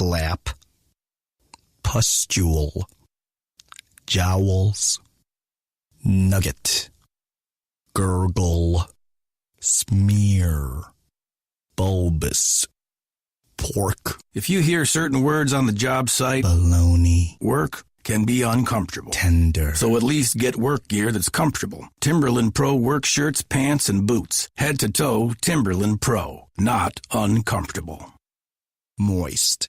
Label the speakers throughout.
Speaker 1: flap, pustule, jowls, nugget, gurgle, smear, bulbous, pork.
Speaker 2: If you hear certain words on the job site,
Speaker 1: baloney,
Speaker 2: work can be uncomfortable.
Speaker 1: tender,
Speaker 2: So at least get work gear that's comfortable. Timberland Pro work shirts, pants, and boots. Head to toe, Timberland Pro. Not uncomfortable.
Speaker 1: moist.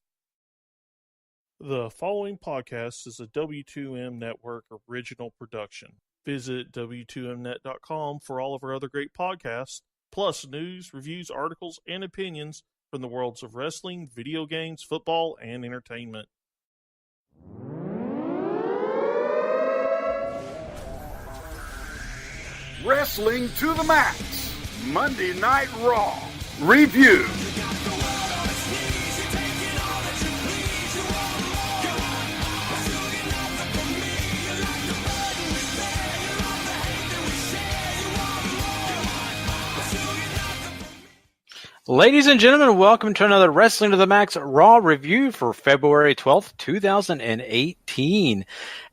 Speaker 3: The following podcast is a W2M Network original production. Visit W2Mnet.com for all of our other great podcasts, plus news, reviews, articles, and opinions from the worlds of wrestling, video games, football, and entertainment.
Speaker 4: Wrestling to the Max, Monday Night Raw, review.
Speaker 5: Ladies and gentlemen, welcome to another Wrestling to the Max Raw review for February 12th, 2018.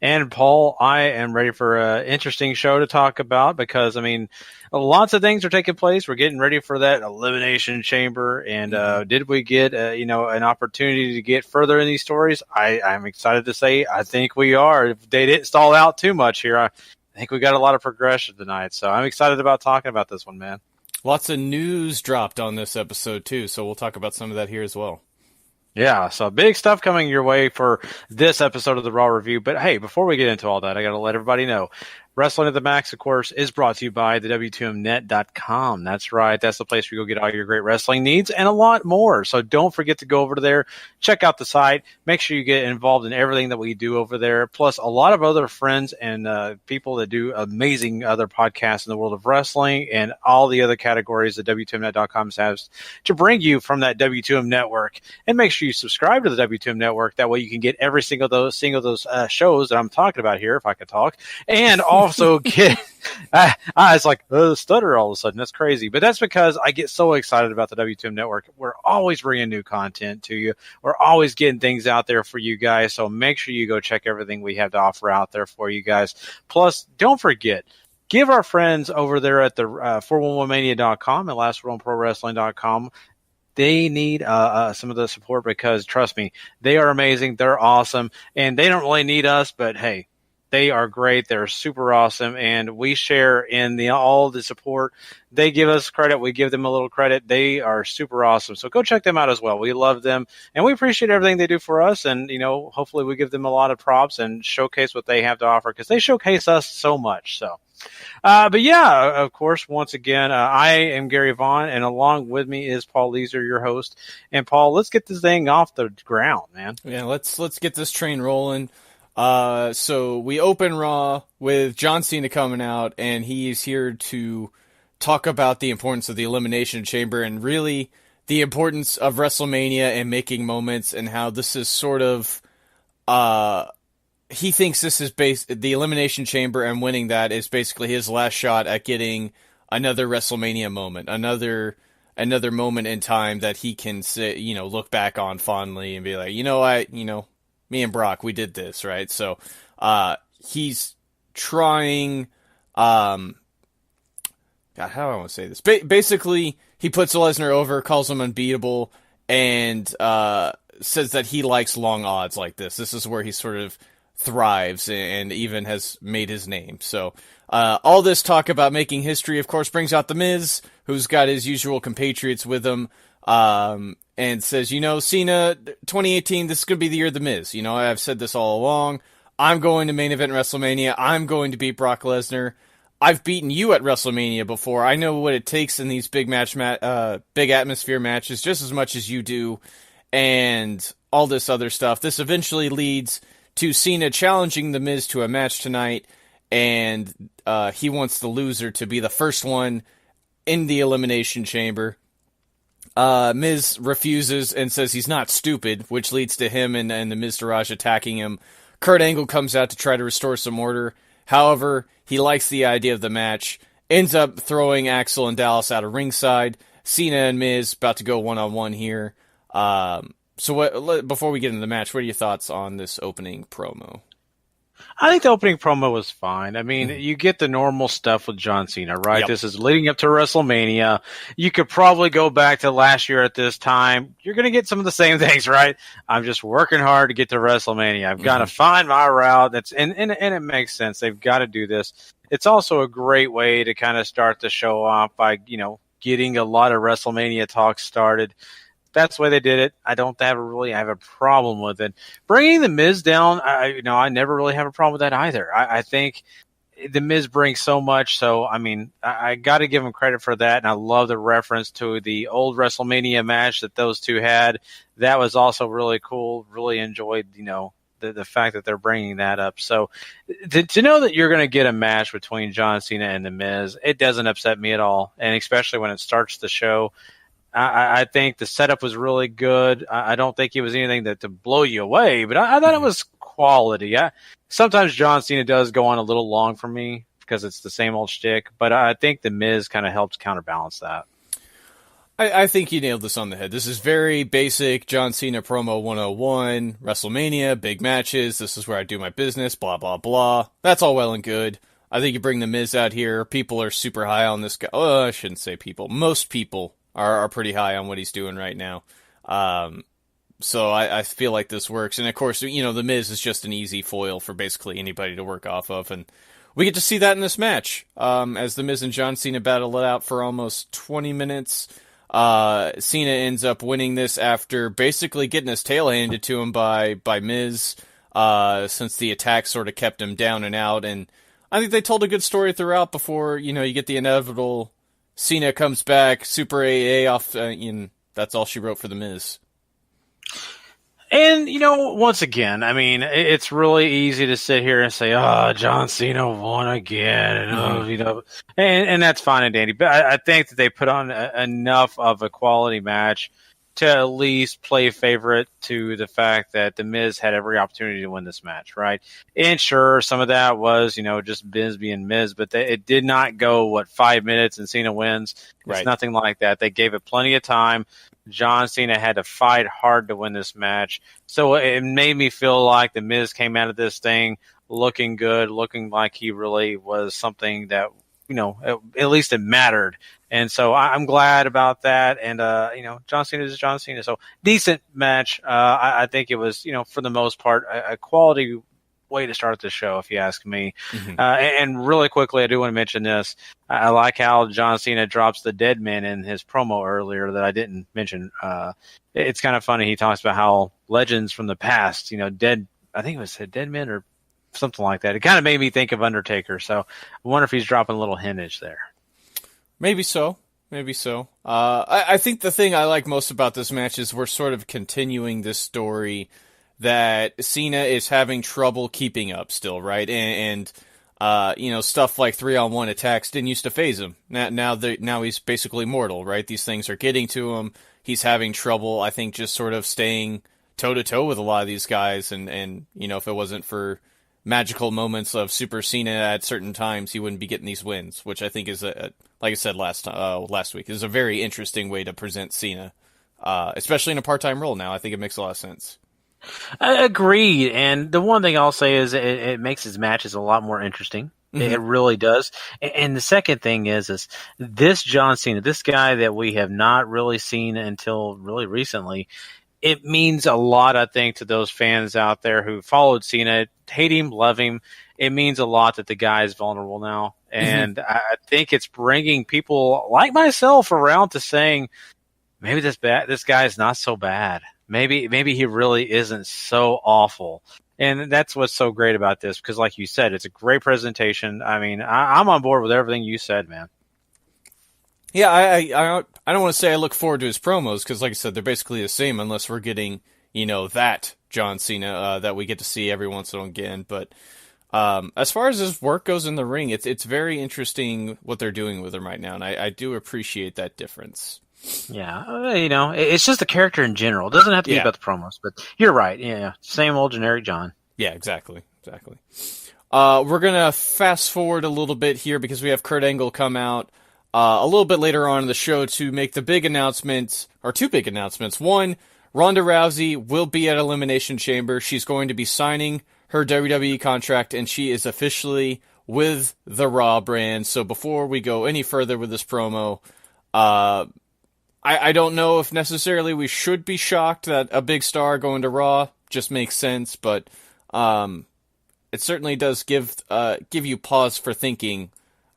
Speaker 5: And Paul, I am ready for an interesting show to talk about because, I mean, lots of things are taking place. We're getting ready for that Elimination Chamber. And did we get, an opportunity to get further in these stories? I'm excited to say I think we are. If they didn't stall out too much here, I think we got a lot of progression tonight. So I'm excited about talking about this one, man.
Speaker 6: Lots of news dropped on this episode, too, so we'll talk about some of that here as well.
Speaker 5: Yeah, so big stuff coming your way for this episode of the Raw Review. But hey, before we get into all that, I got to let everybody know, Wrestling at the Max, of course, is brought to you by the W2Mnet.com. That's right. That's the place where you go get all your great wrestling needs and a lot more. So don't forget to go over to there, check out the site, make sure you get involved in everything that we do over there, plus a lot of other friends and people that do amazing other podcasts in the world of wrestling and all the other categories that W2Mnet.com has to bring you from that W2M network. And make sure you subscribe to the W2M network. That way you can get every single of those shows that I'm talking about here, if I could talk, and also get it's like stutter all of a sudden. That's crazy, but that's because I get so excited about the W2M network. We're always bringing new content to you. We're always getting things out there for you guys, so make sure you go check everything we have to offer out there for you guys. Plus, don't forget, give our friends over there at the 411mania.com and lastwordonprowrestling.com. They need some of the support because, trust me, they are amazing. They're awesome, and they don't really need us, but hey, they are great. They're super awesome, and we share in all the support. They give us credit. We give them a little credit. They are super awesome. So go check them out as well. We love them, and we appreciate everything they do for us. And, hopefully we give them a lot of props and showcase what they have to offer because they showcase us so much. So, but yeah, of course, once again, I am Gary Vaughn, and along with me is Paul Leeser, your host. And Paul, let's get this thing off the ground, man.
Speaker 6: Yeah, let's get this train rolling. So we open Raw with John Cena coming out, and he is here to talk about the importance of the Elimination Chamber and really the importance of WrestleMania and making moments and how this is sort of, he thinks this is the Elimination Chamber and winning that is basically his last shot at getting another WrestleMania moment, another moment in time that he can say, look back on fondly and be like, me and Brock, we did this, right? So, he's trying, God, how do I want to say this? Basically, he puts Lesnar over, calls him unbeatable, and, says that he likes long odds like this. This is where he sort of thrives and even has made his name. So, all this talk about making history, of course, brings out The Miz, who's got his usual compatriots with him, and says, Cena, 2018, this is going to be the year of The Miz. I've said this all along. I'm going to main event WrestleMania. I'm going to beat Brock Lesnar. I've beaten you at WrestleMania before. I know what it takes in these big atmosphere matches just as much as you do, and all this other stuff. This eventually leads to Cena challenging The Miz to a match tonight, and he wants the loser to be the first one in the Elimination Chamber. Miz refuses and says he's not stupid, which leads to him and the Miztourage attacking him. Kurt Angle comes out to try to restore some order. However, he likes the idea of the match, ends up throwing Axel and Dallas out of ringside. Cena and Miz about to go one-on-one here. So before we get into the match, what are your thoughts on this opening promo?
Speaker 5: I think the opening promo was fine. I mean, you get the normal stuff with John Cena, right?
Speaker 6: Yep.
Speaker 5: This is leading up to WrestleMania. You could probably go back to last year at this time. You're going to get some of the same things, right? I'm just working hard to get to WrestleMania. I've got to find my route. And it makes sense. They've got to do this. It's also a great way to kind of start the show off by, getting a lot of WrestleMania talk started. That's the way they did it. I don't have a problem with it. Bringing the Miz down, I never really have a problem with that either. I think the Miz brings so much. So, I mean, I got to give him credit for that. And I love the reference to the old WrestleMania match that those two had. That was also really cool. Really enjoyed, the fact that they're bringing that up. So to know that you're going to get a match between John Cena and the Miz, it doesn't upset me at all. And especially when it starts the show. I think the setup was really good. I don't think it was anything to blow you away, but I thought it was quality. Sometimes John Cena does go on a little long for me because it's the same old shtick, but I think the Miz kind of helps counterbalance that.
Speaker 6: I think you nailed this on the head. This is very basic John Cena promo 101, WrestleMania, big matches, this is where I do my business, blah, blah, blah. That's all well and good. I think you bring the Miz out here. People are super high on this guy. Oh, I shouldn't say people. Most people are pretty high on what he's doing right now. So I feel like this works. And of course, the Miz is just an easy foil for basically anybody to work off of. And we get to see that in this match. As the Miz and John Cena battle it out for almost 20 minutes. Cena ends up winning this after basically getting his tail handed to him by Miz, since the attack sort of kept him down and out. And I think they told a good story throughout before, you get the inevitable Cena comes back, Super AA off, that's all she wrote for The Miz.
Speaker 5: And, once again, I mean, it's really easy to sit here and say, John Cena won again, and that's fine and dandy. But I think that they put on enough of a quality match to at least play favorite to the fact that The Miz had every opportunity to win this match, right? And sure, some of that was, just Miz being Miz, but it did not go, 5 minutes and Cena wins. It's
Speaker 6: Right.
Speaker 5: nothing like that. They gave it plenty of time. John Cena had to fight hard to win this match. So it made me feel like The Miz came out of this thing looking good, looking like he really was something that, at least it mattered. And so I'm glad about that. And, John Cena is John Cena. So decent match. I think it was, for the most part, a quality way to start the show, if you ask me. And really quickly, I do want to mention this. I like how John Cena drops the dead man in his promo earlier that I didn't mention. It's kind of funny. He talks about how legends from the past, dead, I think it was dead men or something like that. It kind of made me think of Undertaker. So I wonder if he's dropping a little hintage there.
Speaker 6: Maybe so. I think the thing I like most about this match is we're sort of continuing this story that Cena is having trouble keeping up still, right? And stuff like 3-on-1 attacks didn't used to faze him. Now he's basically mortal, right? These things are getting to him. He's having trouble, I think, just sort of staying toe-to-toe with a lot of these guys. And if it wasn't for magical moments of Super Cena at certain times, he wouldn't be getting these wins, which I think is, like I said last week, is a very interesting way to present Cena, especially in a part-time role now. I think it makes a lot of sense.
Speaker 5: Agreed. And the one thing I'll say is it makes his matches a lot more interesting. It really does. And the second thing is this John Cena, this guy that we have not really seen until really recently, it means a lot, I think, to those fans out there who followed Cena, hate him, love him. It means a lot that the guy is vulnerable now. And I think it's bringing people like myself around to saying, maybe this guy is not so bad. Maybe he really isn't so awful. And that's what's so great about this, because like you said, it's a great presentation. I mean, I'm on board with everything you said, man.
Speaker 6: Yeah, I don't want to say I look forward to his promos, because like I said, they're basically the same unless we're getting, that John Cena that we get to see every once in a while again. But as far as his work goes in the ring, it's very interesting what they're doing with him right now, and I do appreciate that difference.
Speaker 5: Yeah, it's just the character in general. It doesn't have to be about the promos, but you're right. Yeah, same old generic John.
Speaker 6: Yeah, exactly. We're going to fast forward a little bit here because we have Kurt Angle come out a little bit later on in the show to make the big announcements, or two big announcements. One, Ronda Rousey will be at Elimination Chamber. She's going to be signing her WWE contract, and she is officially with the Raw brand. So before we go any further with this promo, I don't know if necessarily we should be shocked that a big star going to Raw. Just makes sense, but it certainly does give you pause for thinking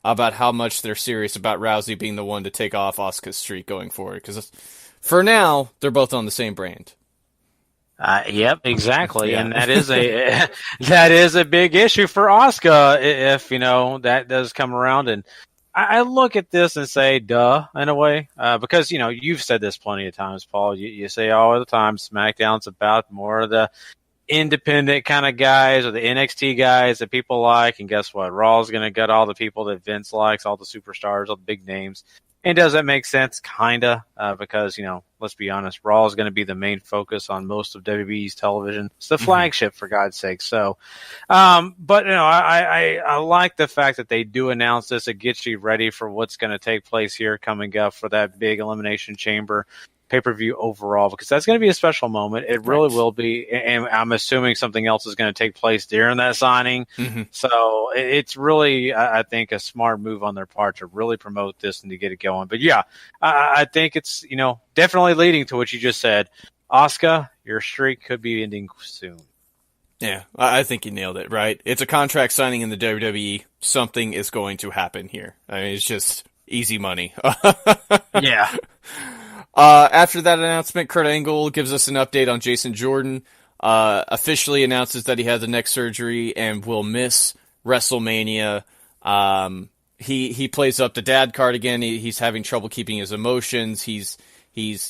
Speaker 6: about how much they're serious about Rousey being the one to take off Asuka's streak going forward. Because for now, they're both on the same brand.
Speaker 5: Yep, exactly, yeah. And that is a big issue for Asuka if that does come around. And I look at this and say, duh, in a way, because you've said this plenty of times, Paul. You say all the time, SmackDown's about more of the independent kind of guys or the NXT guys that people like, and guess what? Raw's going to get all the people that Vince likes, all the superstars, all the big names. And does that make sense? Kinda, because, let's be honest, Raw is going to be the main focus on most of WWE's television. It's the flagship, for God's sake. So, but, I like the fact that they do announce this. It gets you ready for what's going to take place here coming up for that big Elimination Chamber pay-per-view overall, because that's going to be a special moment. It really will be, and I'm assuming something else is going to take place during that signing. So it's really, I think, a smart move on their part to really promote this and to get it going. But yeah, I think it's, definitely leading to what you just said. Asuka, your streak could be ending soon.
Speaker 6: Yeah, I think you nailed it, right? It's a contract signing in the WWE. Something is going to happen here. I mean, it's just easy money.
Speaker 5: Yeah.
Speaker 6: After that announcement, Kurt Angle gives us an update on Jason Jordan, officially announces that he had the neck surgery and will miss WrestleMania. He plays up the dad card again. He's having trouble keeping his emotions. He's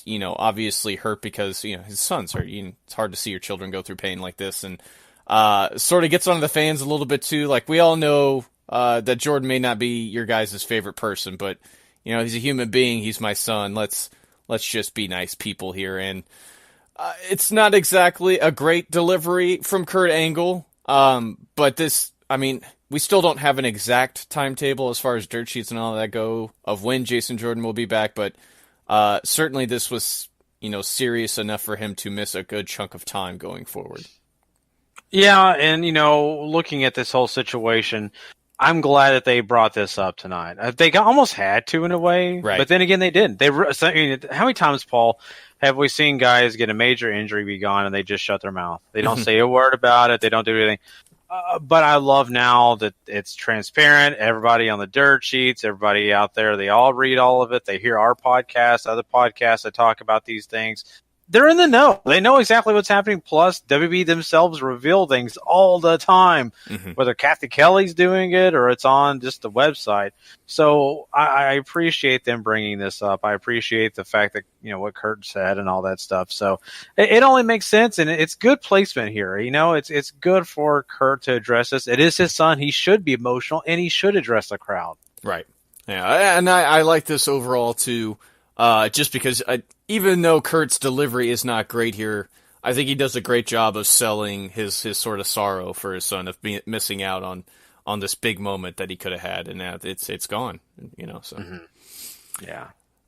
Speaker 6: obviously hurt because, his son's hurt. It's hard to see your children go through pain like this, and sort of gets on the fans a little bit too. Like, we all know that Jordan may not be your guys' favorite person, but, he's a human being. He's my son. Let's just be nice people here. And it's not exactly a great delivery from Kurt Angle, but we still don't have an exact timetable as far as dirt sheets and all that go of when Jason Jordan will be back, but certainly this was, serious enough for him to miss a good chunk of time going forward.
Speaker 5: Yeah, and, looking at this whole situation, I'm glad that they brought this up tonight. They almost had to in a way,
Speaker 6: right.
Speaker 5: But then again, they didn't. How many times, Paul, have we seen guys get a major injury, be gone, and they just shut their mouth? They don't say a word about it. They don't do anything. But I love now that it's transparent. Everybody on the dirt sheets, everybody out there, they all read all of it. They hear our podcast, other podcasts that talk about these things. They're in the know. They know exactly what's happening. Plus, WWE themselves reveal things all the time, whether Kathy Kelly's doing it or it's on just the website. So I appreciate them bringing this up. I appreciate the fact that, what Kurt said and all that stuff. So it only makes sense, and it's good placement here. It's good for Kurt to address this. It is his son. He should be emotional, and he should address the crowd.
Speaker 6: Right. Yeah, and I like this overall, too. Just because even though Kurt's delivery is not great here, I think he does a great job of selling his sort of sorrow for his son of missing out on this big moment that he could have had, and now it's gone. So
Speaker 5: yeah.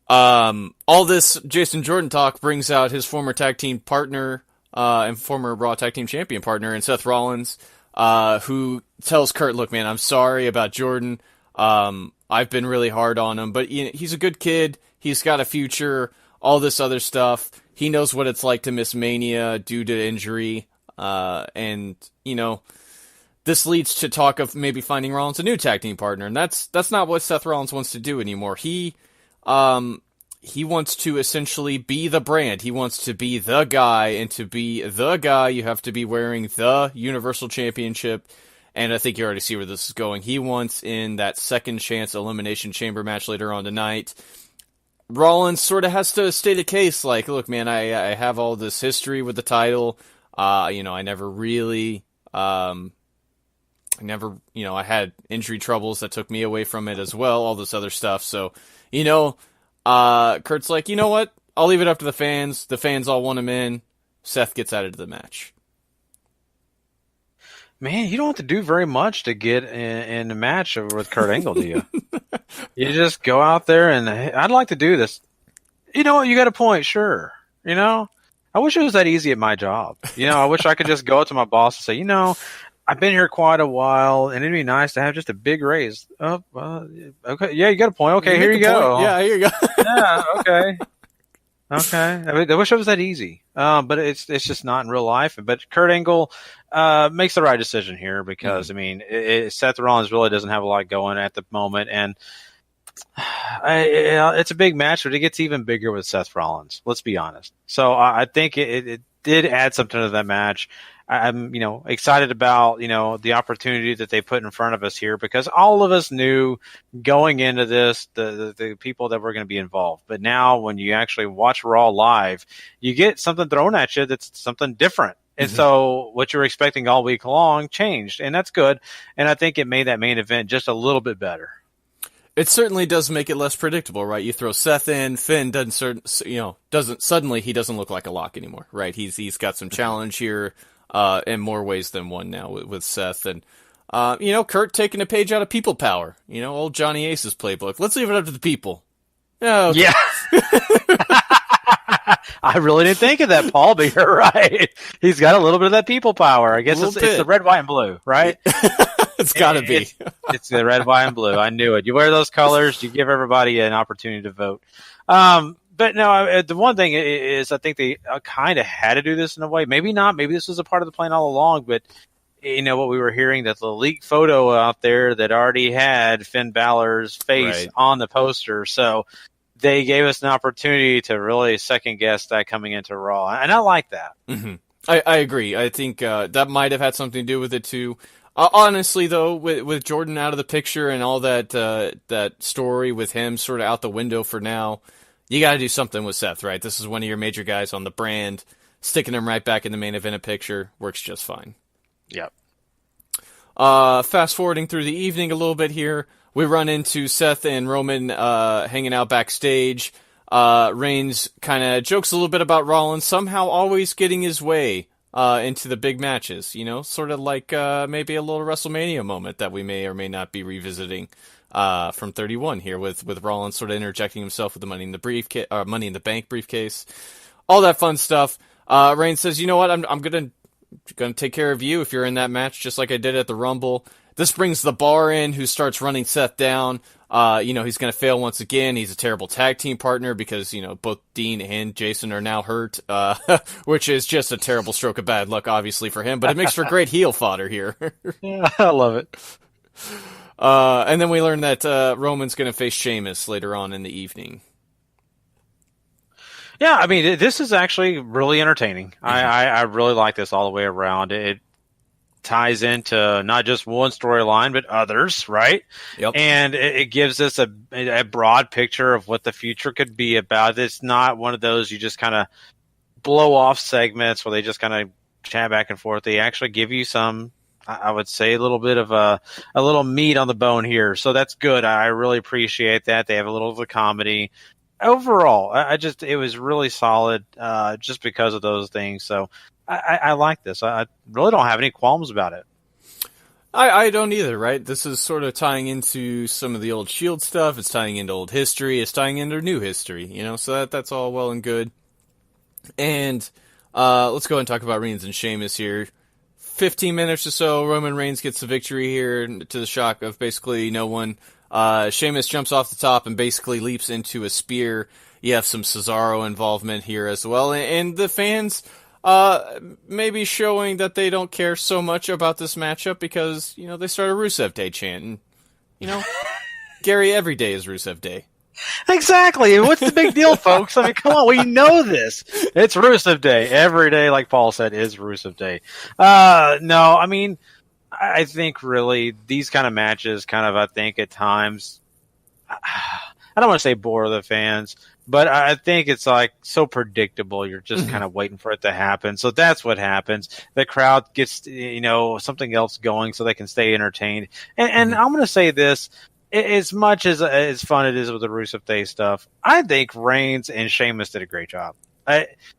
Speaker 6: All this Jason Jordan talk brings out his former tag team partner and former Raw tag team champion partner, and Seth Rollins, who tells Kurt, "Look, man, I'm sorry about Jordan. I've been really hard on him, but he's a good kid. He's got a future, all this other stuff. He knows what it's like to miss Mania due to injury. And this leads to talk of maybe finding Rollins a new tag team partner. And that's not what Seth Rollins wants to do anymore. He wants to essentially be the brand. He wants to be the guy, and to be the guy, you have to be wearing the Universal Championship. And I think you already see where this is going. He wants in that second chance Elimination Chamber match later on tonight. Rollins sort of has to state a case like, look, man, I have all this history with the title. I never really, I had injury troubles that took me away from it as well, all this other stuff. So, Kurt's like, you know what? I'll leave it up to the fans. The fans all want him in. Seth gets added to the match.
Speaker 5: Man, you don't have to do very much to get in a match with Kurt Angle, do you? You just go out there and, I'd like to do this. You know what? You got a point, sure. I wish it was that easy at my job. I wish I could just go up to my boss and say, I've been here quite a while, and it'd be nice to have just a big raise. Oh, okay. Yeah, you got a point. Okay, here you go.
Speaker 6: Yeah, here you go.
Speaker 5: Yeah, okay. Okay. I mean, I wish it was that easy. But it's just not in real life. But Kurt Angle makes the right decision here because, Seth Rollins really doesn't have a lot going at the moment. And it's a big match, but it gets even bigger with Seth Rollins. Let's be honest. So I think it did add something to that match. I'm, excited about, the opportunity that they put in front of us here because all of us knew going into this, the people that were going to be involved. But now when you actually watch Raw live, you get something thrown at you that's something different. And so what you were expecting all week long changed, and that's good. And I think it made that main event just a little bit better.
Speaker 6: It certainly does make it less predictable, right? You throw Seth in, Finn doesn't suddenly he doesn't look like a lock anymore, right? He's got some challenge here, in more ways than one now with Seth, and Kurt taking a page out of people power, old Johnny Ace's playbook. Let's leave it up to the people. Oh, okay.
Speaker 5: Yeah. I really didn't think of that, Paul, but you're right. He's got a little bit of that people power. I guess it's the red, white, and blue, right?
Speaker 6: It's got to be.
Speaker 5: It's the red, white, and blue. I knew it. You wear those colors, you give everybody an opportunity to vote. But no, the one thing is I think they kind of had to do this in a way. Maybe not. Maybe this was a part of the plan all along. But, what we were hearing, that the leaked photo out there that already had Finn Balor's face on the poster. So they gave us an opportunity to really second-guess that coming into Raw. And I like that.
Speaker 6: Mm-hmm. I agree. I think that might have had something to do with it, too. Honestly, though, with Jordan out of the picture and all that story with him sort of out the window for now, you got to do something with Seth, right? This is one of your major guys on the brand. Sticking him right back in the main event picture works just fine.
Speaker 5: Yep.
Speaker 6: Fast forwarding through the evening a little bit here, we run into Seth and Roman hanging out backstage. Reigns kind of jokes a little bit about Rollins somehow always getting his way into the big matches, sort of like maybe a little WrestleMania moment that we may or may not be revisiting from 31 here with Rollins sort of interjecting himself with the Money in the Bank briefcase, all that fun stuff. Reigns says, "You know what? I'm gonna take care of you if you're in that match, just like I did at the Rumble." This brings the Bar in, who starts running Seth down. He's going to fail once again. He's a terrible tag team partner because, both Dean and Jason are now hurt, which is just a terrible stroke of bad luck, obviously, for him. But it makes for great heel fodder here.
Speaker 5: Yeah, I love it.
Speaker 6: And then we learn that Roman's going to face Sheamus later on in the evening.
Speaker 5: Yeah, I mean, this is actually really entertaining. Mm-hmm. I really like this all the way around. It ties into not just one storyline, but others, right?
Speaker 6: Yep.
Speaker 5: And it gives us a broad picture of what the future could be about. It's not one of those you just kind of blow off segments where they just kind of chat back and forth. They actually give you some, I would say, a little bit of a little meat on the bone here. So that's good. I really appreciate that. They have a little of the comedy. Overall, it was really solid just because of those things. So I like this. I really don't have any qualms about it.
Speaker 6: I don't either, right? This is sort of tying into some of the old Shield stuff. It's tying into old history. It's tying into new history, so that's all well and good. And let's go ahead and talk about Reigns and Sheamus here. 15 minutes or so, Roman Reigns gets the victory here to the shock of basically no one. Sheamus jumps off the top and basically leaps into a spear. You have some Cesaro involvement here as well. And the fans maybe showing that they don't care so much about this matchup because, they start a Rusev Day chant. And, Gary, every day is Rusev Day.
Speaker 5: Exactly. What's the big deal, folks? I mean, come on. We know this. It's Rusev Day. Every day, like Paul said, is Rusev Day. No, I mean, I think really these kind of matches I think at times, I don't want to say bore the fans, but I think it's like so predictable. You're just kind of waiting for it to happen. So that's what happens. The crowd gets, something else going so they can stay entertained. And I'm going to say this, as much as fun it is with the Rusev Day stuff, I think Reigns and Sheamus did a great job.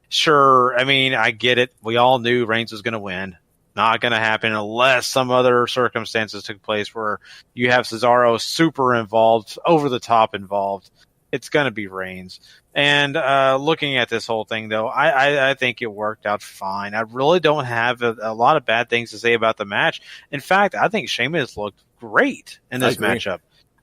Speaker 5: Sure. I mean, I get it. We all knew Reigns was going to win. Not going to happen unless some other circumstances took place where you have Cesaro super involved, over the top involved. it's going to be Reigns. And looking at this whole thing, though, I think it worked out fine. I really don't have a lot of bad things to say about the match. In fact, I think Sheamus looked great in this matchup.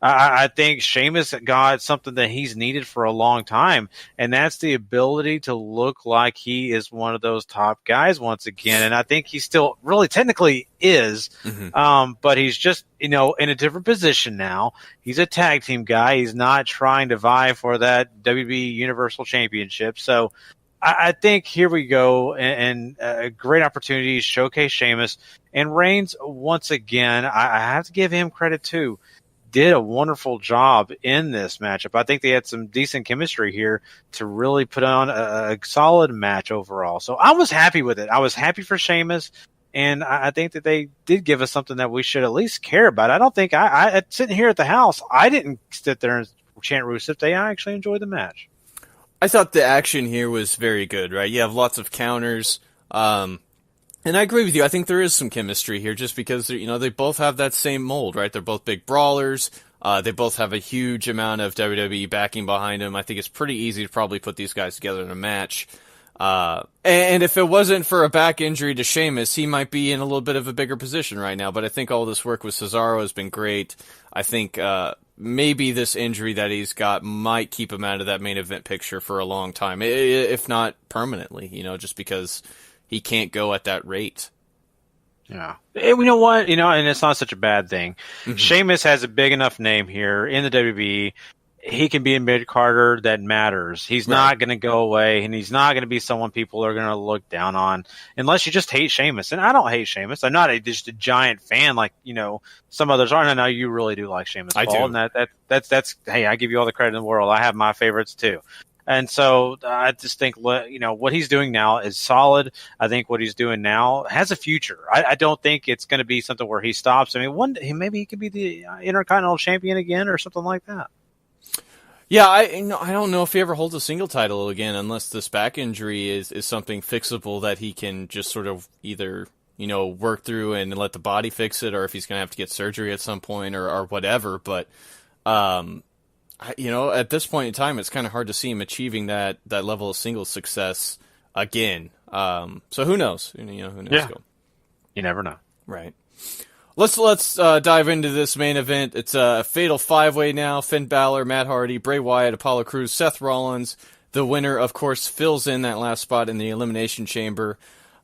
Speaker 5: I think Sheamus got something that he's needed for a long time, and that's the ability to look like he is one of those top guys once again. And I think he still really technically is, but he's just, in a different position now. He's a tag team guy. He's not trying to vie for that WWE Universal Championship. So I think here we go, and a great opportunity to showcase Sheamus. And Reigns, once again, I have to give him credit too, did a wonderful job in this matchup. I think they had some decent chemistry here to really put on a solid match overall. So I was happy with it. I was happy for Sheamus, and I think that they did give us something that we should at least care about. I don't think I sitting here at the house, I didn't sit there and chant Rusev Day. I actually enjoyed the match.
Speaker 6: I thought the action here was very good, right? You have lots of counters. And I agree with you. I think there is some chemistry here just because, they both have that same mold, right? They're both big brawlers. They both have a huge amount of WWE backing behind them. I think it's pretty easy to probably put these guys together in a match. And if it wasn't for a back injury to Sheamus, he might be in a little bit of a bigger position right now. But I think all this work with Cesaro has been great. I think maybe this injury that he's got might keep him out of that main event picture for a long time, if not permanently, just because he can't go at that rate.
Speaker 5: Yeah. You know what? And it's not such a bad thing. Sheamus has a big enough name here in the WWE. He can be a mid-carder that matters. He's not going to go away, and he's not going to be someone people are going to look down on unless you just hate Sheamus. And I don't hate Sheamus. I'm not just a giant fan like, some others are. And I know you really do like Sheamus.
Speaker 6: I
Speaker 5: Paul,
Speaker 6: do.
Speaker 5: And that's hey, I give you all the credit in the world. I have my favorites too. And so I just think, what he's doing now is solid. I think what he's doing now has a future. I don't think it's going to be something where he stops. I mean, one day maybe he could be the Intercontinental Champion again or something like that.
Speaker 6: Yeah, I don't know if he ever holds a single title again unless this back injury is something fixable that he can just sort of either, work through and let the body fix it, or if he's going to have to get surgery at some point or whatever. But, at this point in time, it's kind of hard to see him achieving that level of singles success again. So who knows? Who knows?
Speaker 5: Yeah. You never know.
Speaker 6: Right. Let's dive into this main event. It's a fatal five-way now. Finn Balor, Matt Hardy, Bray Wyatt, Apollo Crews, Seth Rollins. The winner, of course, fills in that last spot in the Elimination Chamber.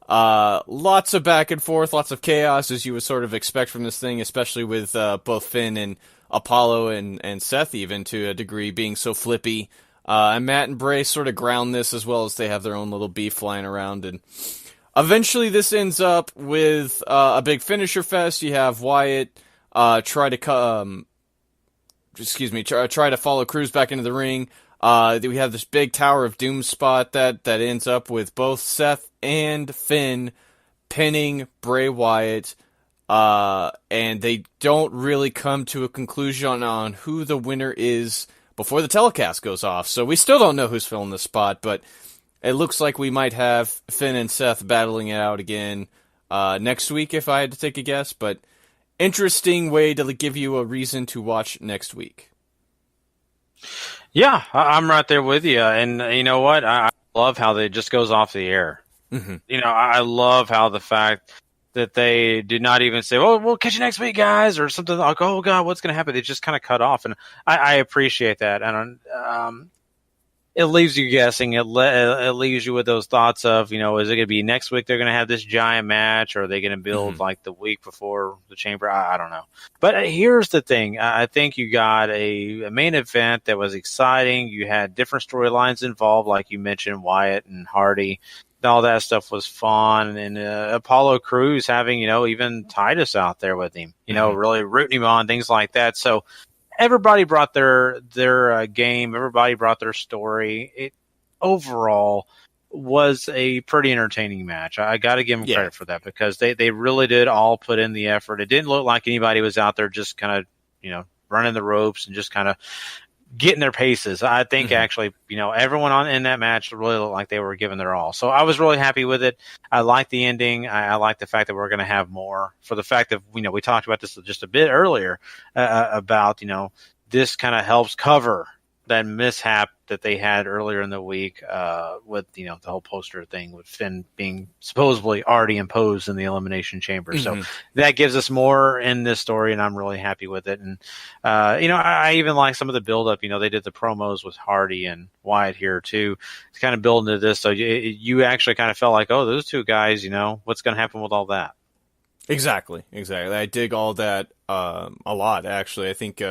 Speaker 6: Lots of back and forth, lots of chaos, as you would sort of expect from this thing, especially with both Finn and Apollo and Seth, even to a degree, being so flippy. And Matt and Bray sort of ground this, as well as they have their own little beef flying around. And eventually this ends up with a big finisher fest. You have Wyatt try to follow Crews back into the ring. We have this big Tower of Doom spot that ends up with both Seth and Finn pinning Bray Wyatt. And they don't really come to a conclusion on who the winner is before the telecast goes off. So we still don't know who's filling the spot, but it looks like we might have Finn and Seth battling it out again next week, if I had to take a guess. But interesting way to give you a reason to watch next week.
Speaker 5: Yeah, I'm right there with you. And you know what? I love how it just goes off the air. I love how the fact that they did not even say, "Oh, we'll catch you next week, guys," or something like, "Oh God, what's going to happen?" It just kind of cut off, and I appreciate that. And it leaves you guessing. It leaves you with those thoughts of, is it going to be next week they're going to have this giant match, or are they going to build like the week before the Chamber? I don't know. But here's the thing. I think you got a main event that was exciting. You had different storylines involved, like you mentioned, Wyatt and Hardy. All that stuff was fun. And Apollo Crews having, even Titus out there with him, really rooting him on, things like that. So everybody brought their game. Everybody brought their story. It overall was a pretty entertaining match. I got to give them credit for that, because they really did all put in the effort. It didn't look like anybody was out there just kind of, running the ropes and just kind of getting their paces. I think actually, everyone in that match really looked like they were giving their all. So I was really happy with it. I like the ending. I like the fact that we're going to have more, for the fact that, we talked about this just a bit earlier about, this kind of helps cover that mishap that they had earlier in the week with the whole poster thing with Finn being supposedly already imposed in the Elimination Chamber. So that gives us more in this story, and I'm really happy with it. And I even like some of the build up. They did the promos with Hardy and Wyatt here too. It's kind of building to this, so you actually kind of felt like, oh, those two guys, what's going to happen with all that?
Speaker 6: Exactly. I dig all that a lot, actually. I think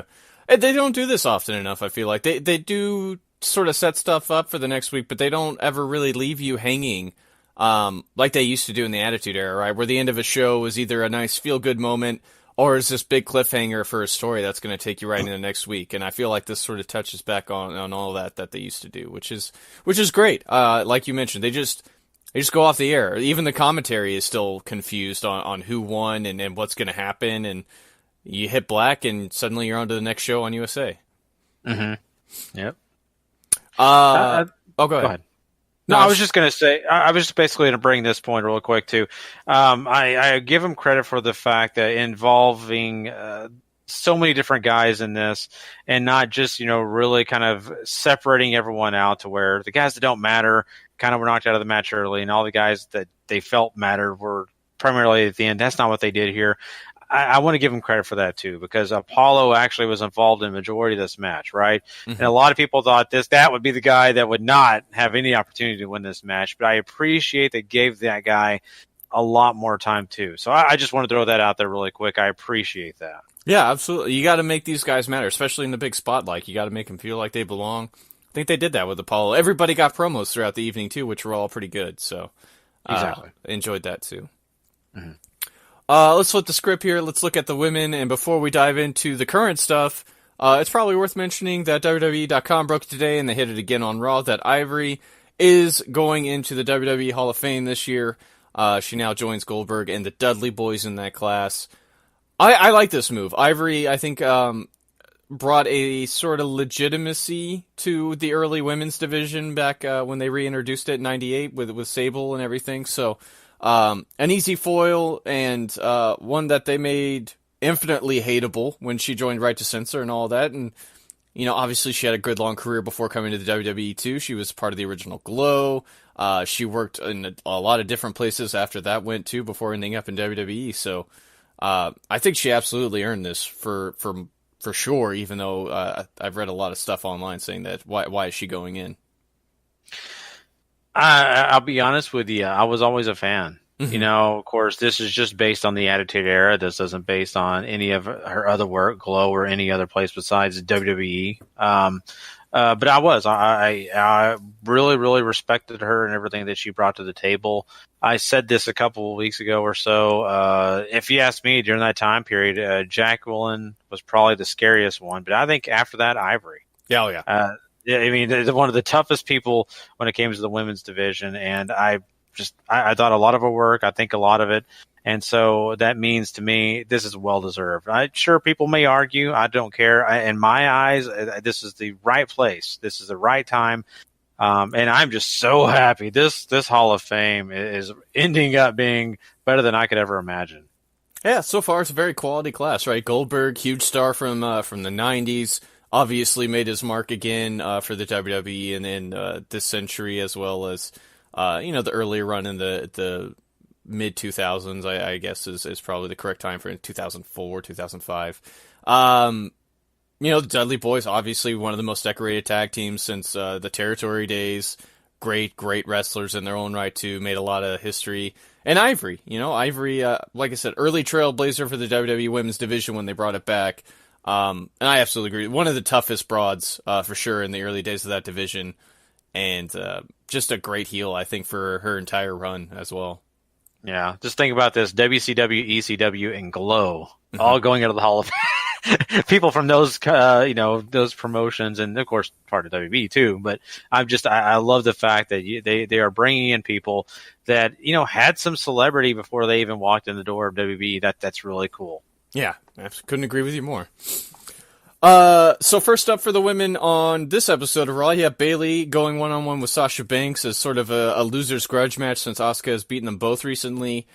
Speaker 6: they don't do this often enough, I feel like. They do sort of set stuff up for the next week, but they don't ever really leave you hanging like they used to do in the Attitude Era, right? Where the end of a show is either a nice feel-good moment or is this big cliffhanger for a story that's going to take you right into the next week. And I feel like this sort of touches back on all that they used to do, which is great. Like you mentioned, they just go off the air. Even the commentary is still confused on who won and what's going to happen. And you hit black, and suddenly you're on to the next show on USA.
Speaker 5: Mm-hmm. Yep.
Speaker 6: Go ahead.
Speaker 5: No, I was just going to say, I was just basically going to bring this point real quick, too. I give him credit for the fact that involving so many different guys in this and not just, really kind of separating everyone out to where the guys that don't matter kind of were knocked out of the match early, and all the guys that they felt mattered were primarily at the end. That's not what they did here. I want to give him credit for that too, because Apollo actually was involved in the majority of this match, right? Mm-hmm. And a lot of people thought that would be the guy that would not have any opportunity to win this match. But I appreciate that gave that guy a lot more time too. So I just want to throw that out there really quick. I appreciate that.
Speaker 6: Yeah, absolutely. You got to make these guys matter, especially in the big spotlight. You got to make them feel like they belong. I think they did that with Apollo. Everybody got promos throughout the evening too, which were all pretty good. So
Speaker 5: exactly,
Speaker 6: enjoyed that too.
Speaker 5: Mm-hmm.
Speaker 6: Let's flip the script here. Let's look at the women. And before we dive into the current stuff, it's probably worth mentioning that WWE.com broke today, and they hit it again on Raw, that Ivory is going into the WWE Hall of Fame this year. She now joins Goldberg and the Dudley Boys in that class. I like this move. Ivory, I think, brought a sort of legitimacy to the early women's division back when they reintroduced it in '98 with Sable and everything. So an easy foil, and one that they made infinitely hateable when she joined Right to Censor and all that. And, obviously she had a good long career before coming to the WWE too. She was part of the original Glow. She worked in a lot of different places after that went too, before ending up in WWE. So I think she absolutely earned this for sure, even though I've read a lot of stuff online saying that why is she going in?
Speaker 5: I'll be honest with you. I was always a fan.
Speaker 6: Mm-hmm.
Speaker 5: Of course, this is just based on the Attitude Era. This isn't based on any of her other work, Glow, or any other place besides WWE. But I really, really respected her and everything that she brought to the table. I said this a couple of weeks ago or so. If you ask me, during that time period, Jacqueline was probably the scariest one. But I think after that, Ivory.
Speaker 6: Yeah, oh yeah.
Speaker 5: I mean, they're one of the toughest people when it came to the women's division. And I thought a lot of her work. I think a lot of it. And so that means to me, this is well deserved. Sure, people may argue. I don't care. In my eyes, this is the right place. This is the right time. And I'm just so happy. This Hall of Fame is ending up being better than I could ever imagine.
Speaker 6: Yeah, so far it's a very quality class, right? Goldberg, huge star from the 90s, obviously made his mark again for the WWE and in this century, as well as the earlier run in the mid 2000s, I guess is probably the correct time for 2004, 2005. The Dudley Boys, obviously one of the most decorated tag teams since the Territory days. Great wrestlers in their own right too. Made a lot of history. And Ivory, like I said, early trailblazer for the WWE Women's Division when they brought it back. And I absolutely agree. One of the toughest broads for sure in the early days of that division. And just a great heel, I think, for her entire run as well.
Speaker 5: Yeah, just think about this: WCW, ECW, and Glow all going into the Hall of Fame. People from those, those promotions, and of course part of WB too. But I love the fact that they are bringing in people that had some celebrity before they even walked in the door of WB. That's really cool.
Speaker 6: Yeah, I couldn't agree with you more. So first up for the women on this episode of Raw, you have Bayley going one-on-one with Sasha Banks as sort of a loser's grudge match since Asuka has beaten them both recently.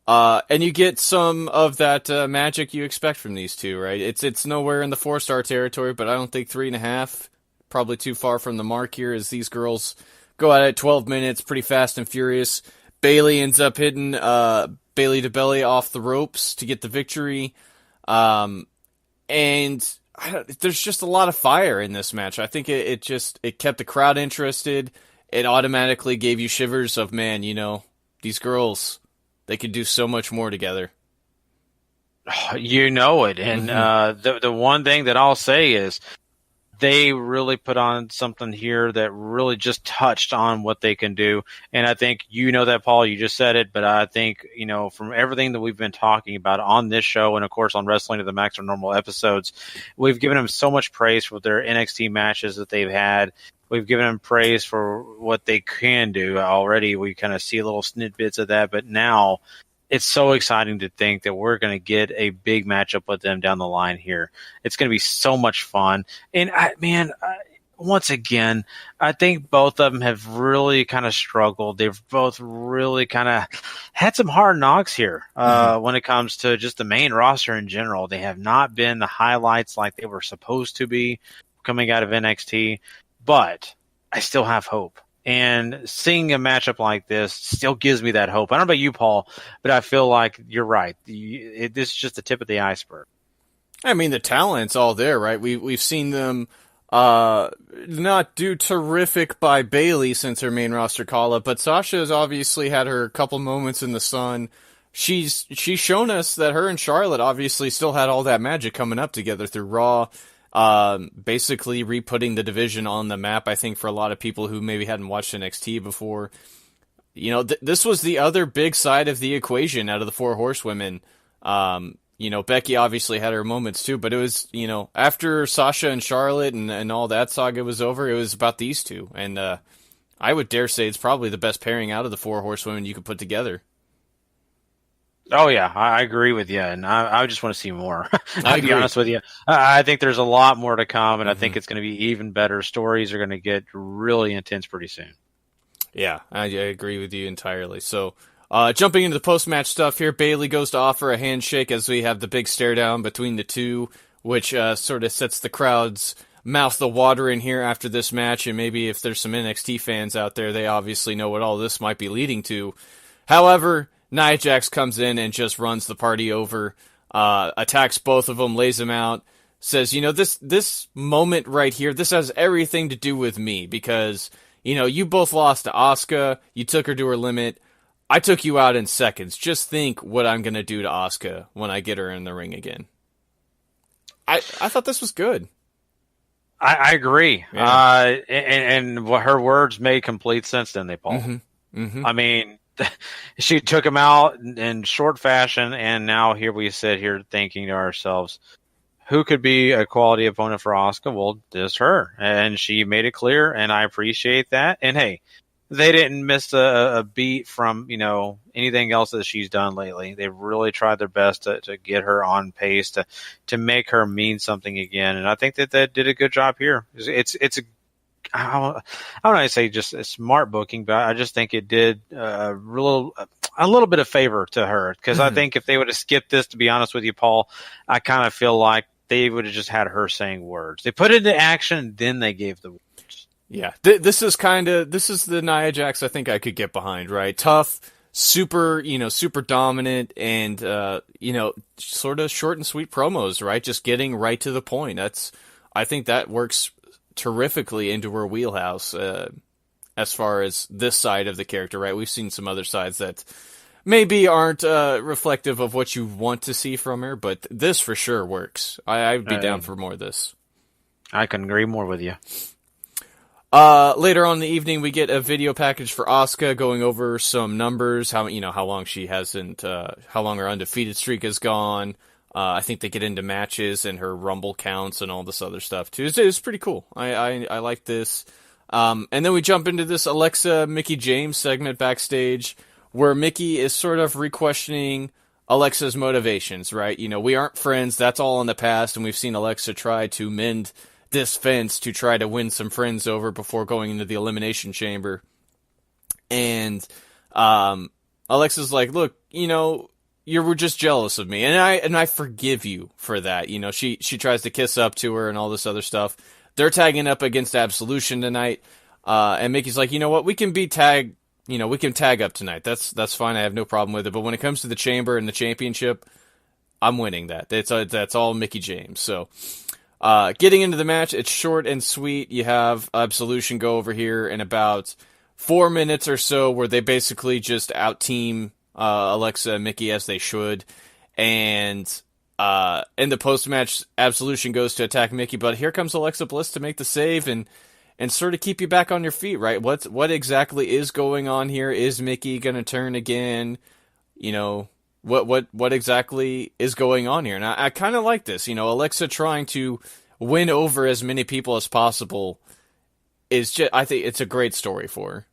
Speaker 6: And you get some of that magic you expect from these two, right? It's nowhere in the 4-star territory, but I don't think 3.5 probably too far from the mark here as these girls go at it 12 minutes, pretty fast and furious. Bayley ends up hitting Bayley to belly off the ropes to get the victory. And there's just a lot of fire in this match. I think it kept the crowd interested. It automatically gave you shivers of, man, these girls, they could do so much more together.
Speaker 5: You know it. And the one thing that I'll say is they really put on something here that really just touched on what they can do. And I think that, Paul, you just said it, but I think, from everything that we've been talking about on this show and, of course, on Wrestling to the Max or normal episodes, we've given them so much praise for their NXT matches that they've had. We've given them praise for what they can do already. We kind of see little snippets of that, but now it's so exciting to think that we're going to get a big matchup with them down the line here. It's going to be so much fun. And, once again, I think both of them have really kind of struggled. They've both really kind of had some hard knocks here when it comes to just the main roster in general. They have not been the highlights like they were supposed to be coming out of NXT, but I still have hope. And seeing a matchup like this still gives me that hope. I don't know about you, Paul, but I feel like you're right. This is just the tip of the iceberg.
Speaker 6: I mean, the talent's all there, right? We've seen them not do terrific by Bayley since her main roster call-up, but Sasha has obviously had her couple moments in the sun. She's shown us that her and Charlotte obviously still had all that magic coming up together through Raw. Basically re-putting the division on the map, I think, for a lot of people who maybe hadn't watched NXT before. This was the other big side of the equation out of the four horsewomen. Becky obviously had her moments too, but it was, after Sasha and Charlotte and all that saga was over, it was about these two. And I would dare say it's probably the best pairing out of the four horsewomen you could put together.
Speaker 5: Oh, yeah, I agree with you, and I just want to see more. I'll be honest with you. I think there's a lot more to come, and I think it's going to be even better. Stories are going to get really intense pretty soon. Yeah,
Speaker 6: I agree with you entirely. So, jumping into the post-match stuff here, Bayley goes to offer a handshake as we have the big stare-down between the two, which sort of sets the crowd's mouth the water in here after this match, and maybe if there's some NXT fans out there, they obviously know what all this might be leading to. However, Nia Jax comes in and just runs the party over, attacks both of them, lays them out, says, this moment right here, this has everything to do with me because, you both lost to Asuka, you took her to her limit, I took you out in seconds. Just think what I'm going to do to Asuka when I get her in the ring again. I thought this was good.
Speaker 5: I agree.
Speaker 6: Yeah.
Speaker 5: And her words made complete sense, didn't they, Paul? I mean, she took him out in short fashion, and now here we sit here thinking to ourselves, who could be a quality opponent for Asuka? Well, this her. And she made it clear, and I appreciate that. And hey, they didn't miss a beat from, anything else that she's done lately. They've really tried their best to get her on pace, to make her mean something again. And I think that they did a good job here. It's I don't want to say just a smart booking, but I just think it did a little bit of favor to her. Because I think if they would have skipped this, to be honest with you, Paul, I kind of feel like they would have just had her saying words. They put it into action, then they gave the words.
Speaker 6: Yeah, this is the Nia Jax I think I could get behind, right? Tough, super dominant, and sort of short and sweet promos, right? Just getting right to the point. I think that works terrifically into her wheelhouse as far as this side of the character, right? We've seen some other sides that maybe aren't reflective of what you want to see from her, but this for sure works. I'd be down for more of this.
Speaker 5: I couldn't agree more with you.
Speaker 6: Later on in the evening, we get a video package for Asuka going over some numbers, how long she hasn't, how long her undefeated streak has gone. I think they get into matches and her Rumble counts and all this other stuff too. It's pretty cool. I like this. And then we jump into this Alexa Mickie James segment backstage where Mickie is sort of re-questioning Alexa's motivations, right? We aren't friends. That's all in the past. And we've seen Alexa try to mend this fence to try to win some friends over before going into the Elimination Chamber. And Alexa's like, look, you were just jealous of me, and I forgive you for that. She tries to kiss up to her and all this other stuff. they're tagging up against Absolution tonight. And Mickey's like, you know what? We can tag up tonight. That's fine. I have no problem with it. But when it comes to the Chamber and the championship, I'm winning that. That's all Mickie James. So, getting into the match, it's short and sweet. You have Absolution go over here in about 4 minutes or so, where they basically just out-team Alexa and Mickie as they should. And in the post-match, Absolution goes to attack Mickie, but here comes Alexa Bliss to make the save and sort of keep you back on your feet, right? What exactly is going on here? Is Mickie going to turn again? You know, what exactly is going on here? And I kind of like this. You know, Alexa trying to win over as many people as possible is just, I think it's a great story for her.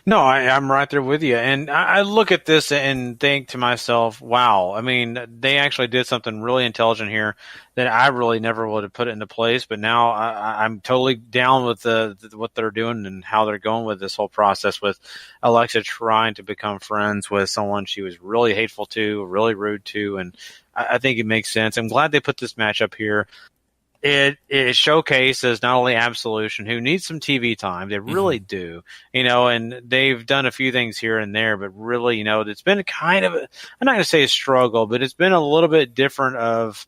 Speaker 5: No, I'm right there with you. And I look at this and think to myself, wow, I mean, they actually did something really intelligent here that I really never would have put into place. But now I'm totally down with what they're doing and how they're going with this whole process with Alexa trying to become friends with someone she was really hateful to, really rude to. And I think it makes sense. I'm glad they put this match up here. It showcases not only Absolution, who needs some TV time, they really do, you know, and they've done a few things here and there, but really, you know, it's been kind of, I'm not going to say a struggle, but it's been a little bit different of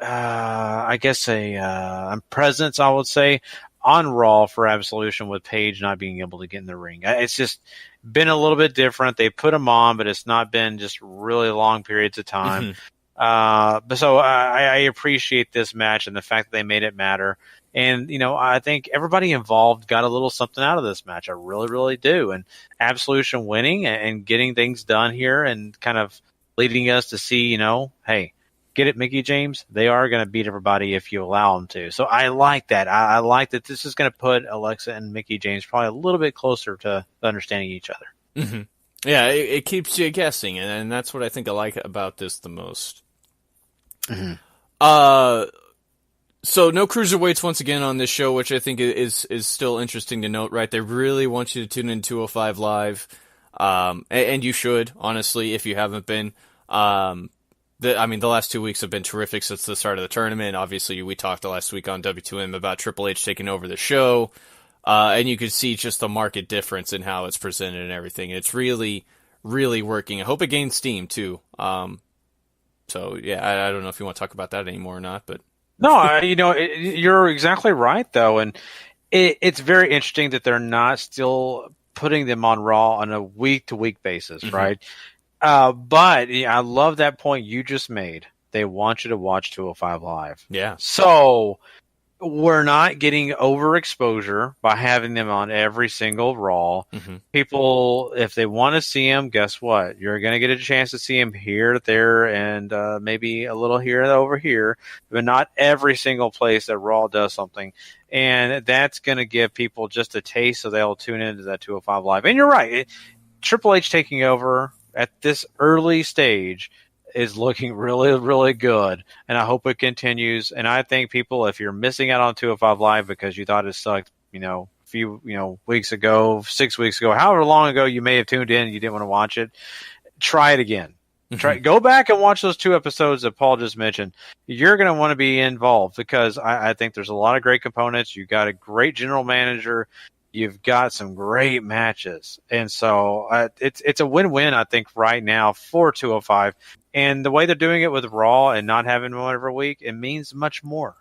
Speaker 5: I guess a presence, I would say, on Raw for Absolution with Paige not being able to get in the ring. It's just been a little bit different. They put them on, but it's not been just really long periods of time. But so I appreciate this match and the fact that they made it matter. And, you know, I think everybody involved got a little something out of this match. I really, really do. And Absolution winning and getting things done here and kind of leading us to see, you know, hey, get it, Mickie James? They are going to beat everybody if you allow them to. So I like that. I like that this is going to put Alexa and Mickie James probably a little bit closer to understanding each other.
Speaker 6: Mm-hmm. Yeah, it keeps you guessing, and that's what I think I like about this the most.
Speaker 5: Mm-hmm.
Speaker 6: So no cruiserweights once again on this show, which I think is still interesting to note, right? They really want you to tune in 205 Live, and you should, honestly, if you haven't been. The last 2 weeks have been terrific since the start of the tournament. Obviously, we talked last week on W2M about Triple H taking over the show, and you could see just the marked difference in how it's presented and everything. It's really, really working. I hope it gains steam, too. So, yeah, I don't know if you want to talk about that anymore or not, but...
Speaker 5: No, you're exactly right, though, and it's very interesting that they're not still putting them on Raw on a week-to-week basis,
Speaker 6: Mm-hmm.
Speaker 5: right? But I love that point you just made. They want you to watch 205 Live.
Speaker 6: Yeah.
Speaker 5: So we're not getting overexposure by having them on every single Raw.
Speaker 6: Mm-hmm.
Speaker 5: People, if they want to see them, guess what? You're going to get a chance to see them here, there, and maybe a little here and over here, but not every single place that Raw does something. And that's going to give people just a taste, so they'll tune into that 205 Live. And you're right. Triple H taking over at this early stage is looking really, really good, and I hope it continues. And I think people, if you're missing out on 205 Live because you thought it sucked, a few, weeks ago, 6 weeks ago, however long ago you may have tuned in and you didn't want to watch it, try it again.
Speaker 6: Mm-hmm.
Speaker 5: Go back and watch those 2 episodes that Paul just mentioned. You're going to want to be involved because I think there's a lot of great components. You've got a great general manager. You've got some great matches. And so it's a win-win, I think, right now for 205. And the way they're doing it with Raw and not having one every week, it means much more.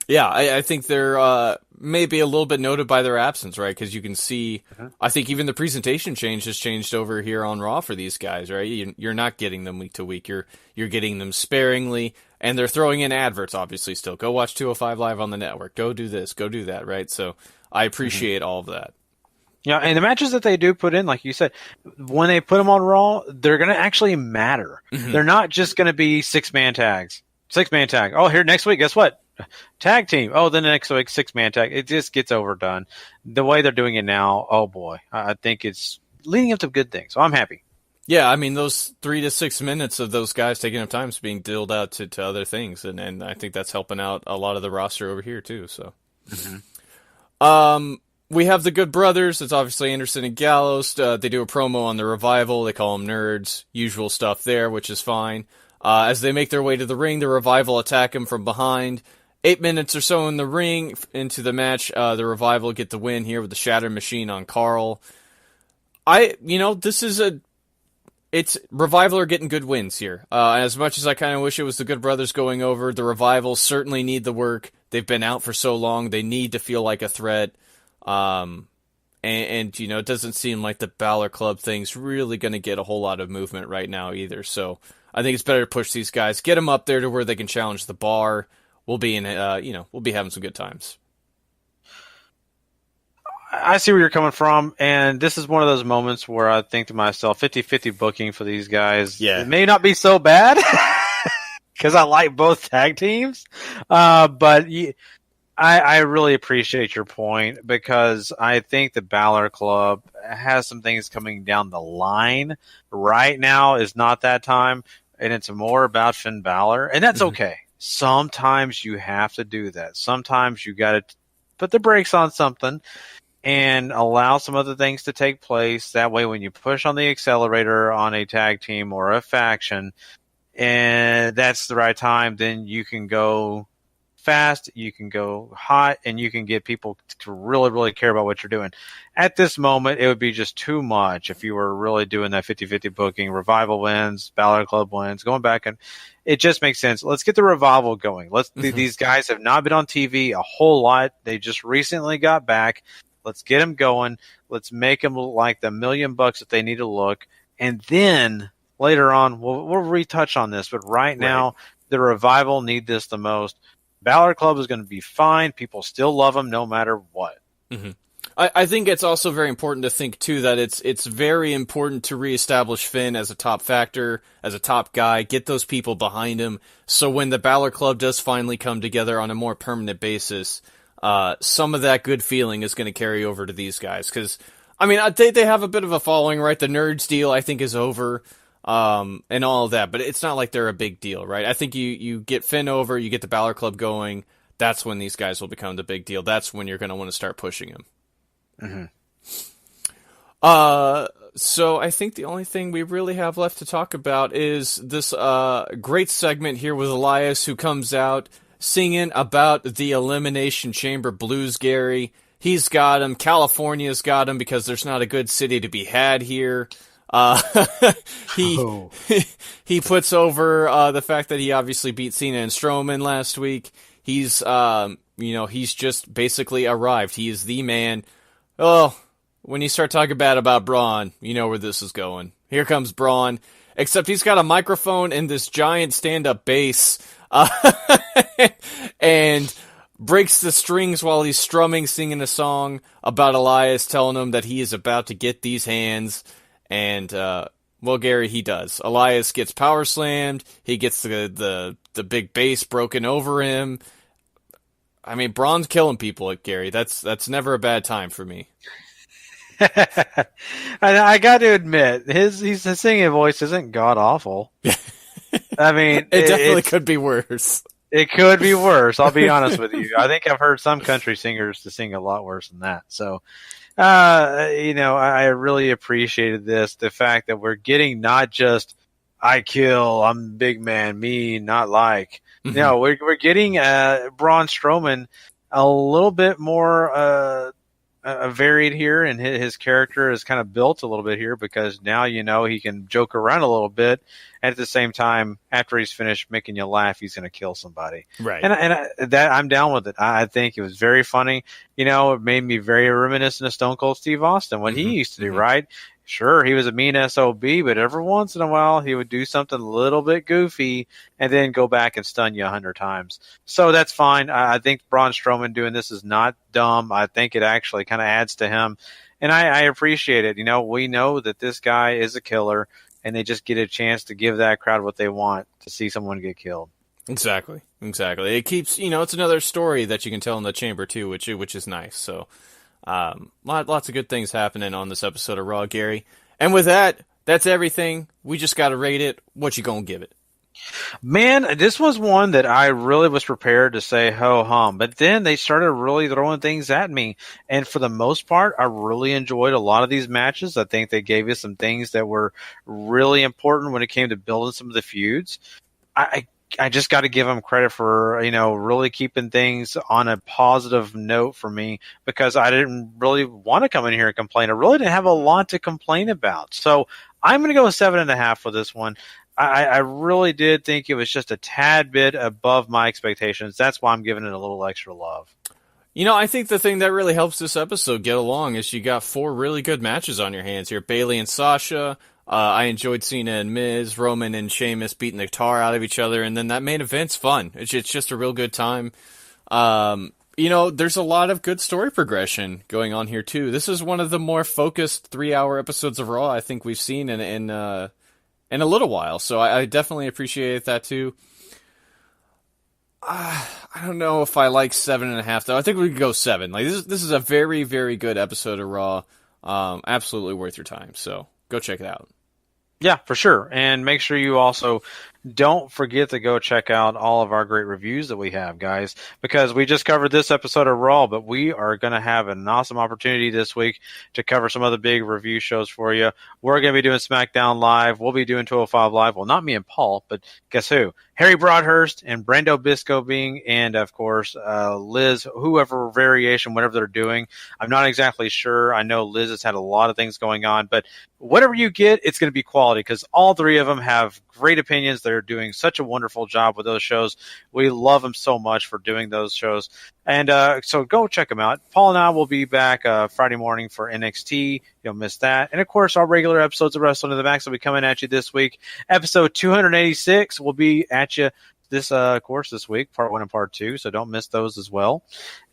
Speaker 6: Yeah, I think they're maybe a little bit noted by their absence, right? Because you can see, I think even the presentation has changed over here on Raw for these guys, right? You're not getting them week to week. You're getting them sparingly, and they're throwing in adverts, obviously, still. Go watch 205 Live on the network. Go do this. Go do that, right? So I appreciate all of that.
Speaker 5: Yeah, and the matches that they do put in, like you said, when they put them on Raw, they're going to actually matter.
Speaker 6: Mm-hmm.
Speaker 5: They're not just going to be 6-man tags. 6-man tag. Oh, here next week, guess what? Tag team. Oh, then the next week, 6-man tag. It just gets overdone. The way they're doing it now, oh boy, I think it's leading up to good things. So I'm happy.
Speaker 6: Yeah, I mean, those 3 to 6 minutes of those guys taking up time is being dilled out to other things, and I think that's helping out a lot of the roster over here too. So, we have the Good Brothers. It's obviously Anderson and Gallows. They do a promo on the Revival. They call them nerds. Usual stuff there, which is fine. As they make their way to the ring, the Revival attack them from behind, 8 minutes or so in the ring into the match. The Revival get the win here with the Shatter Machine on Carl. It's Revival are getting good wins here. As much as I kind of wish it was the Good Brothers going over, the Revival certainly need the work. They've been out for so long. They need to feel like a threat. And it doesn't seem like the Balor Club thing's really going to get a whole lot of movement right now either. So I think it's better to push these guys, get them up there to where they can challenge the bar. We'll be we'll be having some good times.
Speaker 5: I see where you're coming from, and this is one of those moments where I think to myself, 50-50 booking for these guys.
Speaker 6: Yeah.
Speaker 5: It may not be so bad because I like both tag teams, but I really appreciate your point because I think the Balor Club has some things coming down the line. Right now is not that time, and it's more about Finn Balor, and that's okay. Sometimes you have to do that. Sometimes you got to put the brakes on something and allow some other things to take place. That way, when you push on the accelerator on a tag team or a faction, and that's the right time, then you can go fast, you can go hot, and you can get people to really, really care about what you're doing. At this moment, it would be just too much if you were really doing that 50-50 booking. Revival wins, Balor Club wins, going back, and it just makes sense. Let's get the Revival going. These guys have not been on TV a whole lot. They just recently got back. Let's get them going. Let's make them look like the $1 million that they need to look. And then later on, we'll retouch on this. But right now, the Revival need this the most. Balor Club is going to be fine. People still love them no matter what.
Speaker 6: Mm-hmm. I think it's also very important to think, too, that it's very important to reestablish Finn as a top factor, as a top guy, get those people behind him. So when the Balor Club does finally come together on a more permanent basis, some of that good feeling is going to carry over to these guys. Because, I mean, they have a bit of a following, right? The Nerds deal, I think, is over, and all of that. But it's not like they're a big deal, right? I think you get Finn over, you get the Balor Club going, that's when these guys will become the big deal. That's when you're going to want to start pushing them.
Speaker 5: Mm-hmm.
Speaker 6: So I think the only thing we really have left to talk about is this great segment here with Elias, who comes out singing about the Elimination Chamber blues, Gary. He's got him. California's got him because there's not a good city to be had here. He puts over the fact that he obviously beat Cena and Strowman last week. He's just basically arrived. He is the man. Oh, when you start talking bad about Braun, you know where this is going. Here comes Braun, except he's got a microphone and this giant stand-up bass, and breaks the strings while he's strumming, singing a song about Elias, telling him that he is about to get these hands. And, well, Gary, he does. Elias gets power slammed. He gets the big bass broken over him. I mean, Braun's killing people, Gary. That's never a bad time for me.
Speaker 5: I got to admit, his singing voice isn't god awful. I mean,
Speaker 6: it definitely could be worse.
Speaker 5: It could be worse. I'll be honest with you. I think I've heard some country singers to sing a lot worse than that. So, I really appreciated this. The fact that we're getting not just I kill, I'm big man, me, not like.
Speaker 6: Mm-hmm.
Speaker 5: No, we're getting Braun Strowman a little bit more varied here, and his character is kind of built a little bit here because now he can joke around a little bit, and at the same time, after he's finished making you laugh, he's going to kill somebody.
Speaker 6: Right.
Speaker 5: And that I'm down with it. I think it was very funny. It made me very reminiscent of Stone Cold Steve Austin, what he used to do, right? Sure, he was a mean SOB, but every once in a while he would do something a little bit goofy and then go back and stun you 100 times. So that's fine. I think Braun Strowman doing this is not dumb. I think it actually kind of adds to him, and I appreciate it. We know that this guy is a killer, and they just get a chance to give that crowd what they want, to see someone get killed.
Speaker 6: Exactly. It keeps, it's another story that you can tell in the chamber too, which is nice. So, lots of good things happening on this episode of Raw, Gary. And with that, that's everything. We just got to rate it. What you gonna give it?
Speaker 5: Man, this was one that I really was prepared to say ho-hum, but then they started really throwing things at me, and for the most part, I really enjoyed a lot of these matches. I think they gave us some things that were really important when it came to building some of the feuds. I I just got to give them credit for, really keeping things on a positive note for me, because I didn't really want to come in here and complain. I really didn't have a lot to complain about. So I'm going to go 7.5 for this one. I really did think it was just a tad bit above my expectations. That's why I'm giving it a little extra love.
Speaker 6: I think the thing that really helps this episode get along is you got 4 really good matches on your hands here. Bayley and Sasha. I enjoyed Cena and Miz, Roman and Sheamus beating the tar out of each other, and then that main event's fun. It's just a real good time. There's a lot of good story progression going on here too. This is one of the more focused 3-hour episodes of Raw I think we've seen in a little while, so I definitely appreciate that too. I don't know if I like 7.5 though. I think we could go 7. Like this is a very, very good episode of Raw. Absolutely worth your time. So go check it out.
Speaker 5: Yeah, for sure. And make sure you also don't forget to go check out all of our great reviews that we have, guys, because we just covered this episode of Raw, but we are going to have an awesome opportunity this week to cover some other big review shows for you. We're going to be doing SmackDown Live. We'll be doing 205 Live. Well, not me and Paul, but guess who? Harry Broadhurst and Brando Bisco and, of course, Liz, whoever variation, whatever they're doing. I'm not exactly sure. I know Liz has had a lot of things going on, but whatever you get, it's going to be quality, because all 3 of them have great opinions. They're doing such a wonderful job with those shows. We love them so much for doing those shows. And so go check them out. Paul and I will be back Friday morning for NXT. You'll miss that. And, of course, our regular episodes of Wrestling to the Max will be coming at you this week. Episode 286 will be at you this week, part 1 and part 2, so don't miss those as well.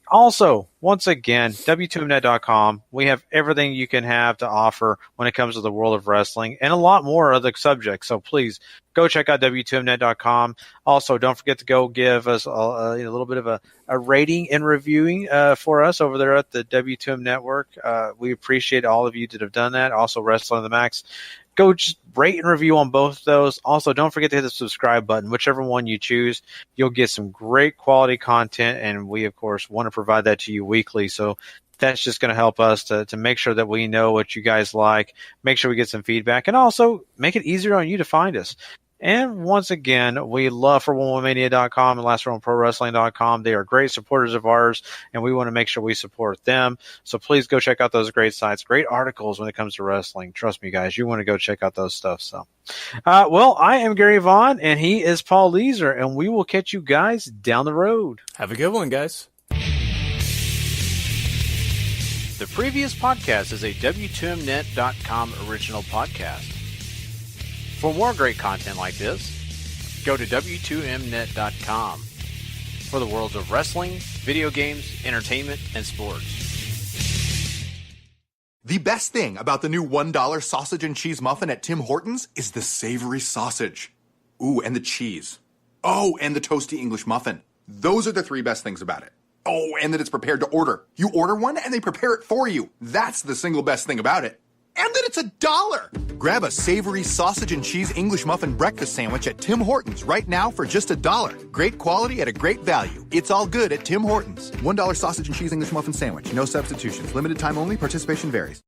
Speaker 5: Also, once again, W2Mnet.com, we have everything you can have to offer when it comes to the world of wrestling and a lot more other subjects. So please go check out W2Mnet.com. Also, don't forget to go give us a little bit of a rating and reviewing for us over there at the W2M Network. We appreciate all of you that have done that. Also, Wrestling to the Max. Go just rate and review on both of those. Also, don't forget to hit the subscribe button. Whichever one you choose, you'll get some great quality content, and we, of course, want to provide that to you weekly. So that's just going to help us to make sure that we know what you guys like, make sure we get some feedback, and also make it easier on you to find us. And once again, we love 411mania.com and LastRoundProWrestling.com. They are great supporters of ours, and we want to make sure we support them. So please go check out those great sites, great articles when it comes to wrestling. Trust me, guys, you want to go check out those stuff. So, well, I am Gary Vaughn, and he is Paul Leeser, and we will catch you guys down the road.
Speaker 6: Have a good one, guys.
Speaker 5: The previous podcast is a W2Mnet.com original podcast. For more great content like this, go to W2Mnet.com for the worlds of wrestling, video games, entertainment, and sports.
Speaker 7: The best thing about the new $1 sausage and cheese muffin at Tim Hortons is the savory sausage. Ooh, and the cheese. Oh, and the toasty English muffin. Those are the 3 best things about it. Oh, and that it's prepared to order. You order one and they prepare it for you. That's the single best thing about it. And that it's $1. Grab a savory sausage and cheese English muffin breakfast sandwich at Tim Hortons right now for just $1. Great quality at a great value. It's all good at Tim Hortons. $1 sausage and cheese English muffin sandwich. No substitutions. Limited time only. Participation varies.